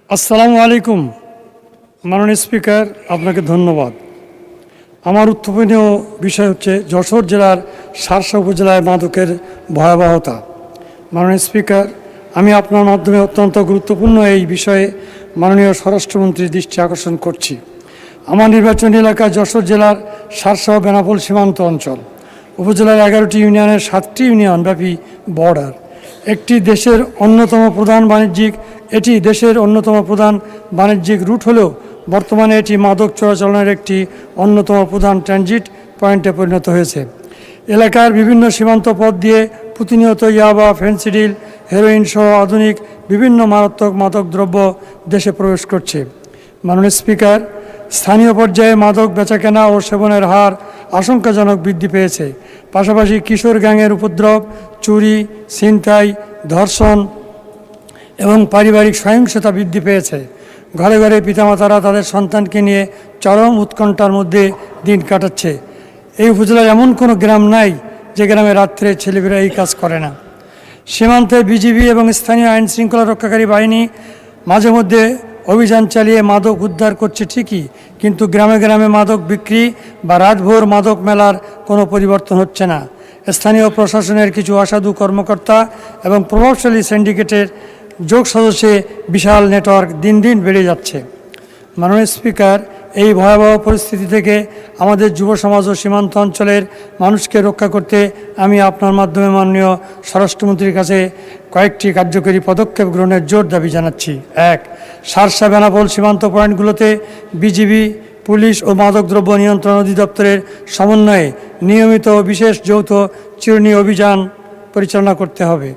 আসসালামু আলাইকুম। মাননীয় স্পিকার, আপনাকে ধন্যবাদ। আমার উত্থাপনীয় বিষয় হচ্ছে যশোর জেলার শার্শা উপজেলায় মাদকের ভয়াবহতা। মাননীয় স্পিকার, আমি আপনার মাধ্যমে অত্যন্ত গুরুত্বপূর্ণ এই বিষয়ে মাননীয় স্বরাষ্ট্রমন্ত্রীর দৃষ্টি আকর্ষণ করছি। আমার নির্বাচনী এলাকা যশোর জেলার শার্শা ও বেনাপোল সীমান্ত অঞ্চল। উপজেলার 11টি ইউনিয়নের 7টি ইউনিয়নব্যাপী বর্ডার। এটি দেশের অন্যতম প্রধান বাণিজ্যিক রুট হলেও বর্তমানে এটি মাদক চোরাচালানের একটি অন্যতম প্রধান ট্রানজিট পয়েন্টে পরিণত হয়েছে। এলাকার বিভিন্ন সীমান্ত পথ দিয়ে প্রতিনিয়ত ইয়াবা, ফেন্সিডিল, হেরোইন সহ আধুনিক বিভিন্ন মারাত্মক মাদকদ্রব্য দেশে প্রবেশ করছে। মাননীয় স্পিকার, স্থানীয় পর্যায়ে মাদক বেচাকেনা ও সেবনের হার আশঙ্কাজনক বৃদ্ধি পেয়েছে। পাশাপাশি কিশোর গ্যাংয়ের উপদ্রব, চুরি, ছিনতাই, ধর্ষণ এবং পারিবারিক সহিংসতা বৃদ্ধি পেয়েছে। ঘরে ঘরে পিতামাতারা তাদের সন্তানকে নিয়ে চরম উৎকণ্ঠার মধ্যে দিন কাটাচ্ছে। এই উপজেলার এমন কোনো গ্রাম নাই যে গ্রামে রাত্রে ছেলেমেয়েরা এই কাজ করে না। সীমান্তে বিজিবি এবং স্থানীয় আইন শৃঙ্খলা রক্ষাকারী বাহিনী মাঝে মধ্যে অভিযান চালিয়ে মাদক উদ্ধার করছে ঠিকই, কিন্তু গ্রামে গ্রামে মাদক বিক্রি বা রাতভর মাদক মেলার কোনো পরিবর্তন হচ্ছে না। স্থানীয় প্রশাসনের কিছু অসাধু কর্মকর্তা এবং প্রভাবশালী সিন্ডিকেটের যোগ সদস্যে বিশাল নেটওয়ার্ক দিন দিন বেড়ে যাচ্ছে। মাননীয় স্পিকার, এই ভয়াবহ পরিস্থিতি থেকে আমাদের যুব সমাজ ও সীমান্ত অঞ্চলের মানুষকে রক্ষা করতে আমি আপনার মাধ্যমে মাননীয় স্বরাষ্ট্রমন্ত্রীর কাছে কয়েকটি কার্যকরী পদক্ষেপ গ্রহণের জোর দাবি জানাচ্ছি। 1. শার্শা বেনাপোল সীমান্ত পয়েন্টগুলোতে বিজিবি, পুলিশ ও মাদকদ্রব্য নিয়ন্ত্রণ অধিদপ্তরের সমন্বয়ে নিয়মিত ও বিশেষ যৌথ চিরুনি অভিযান পরিচালনা করতে হবে।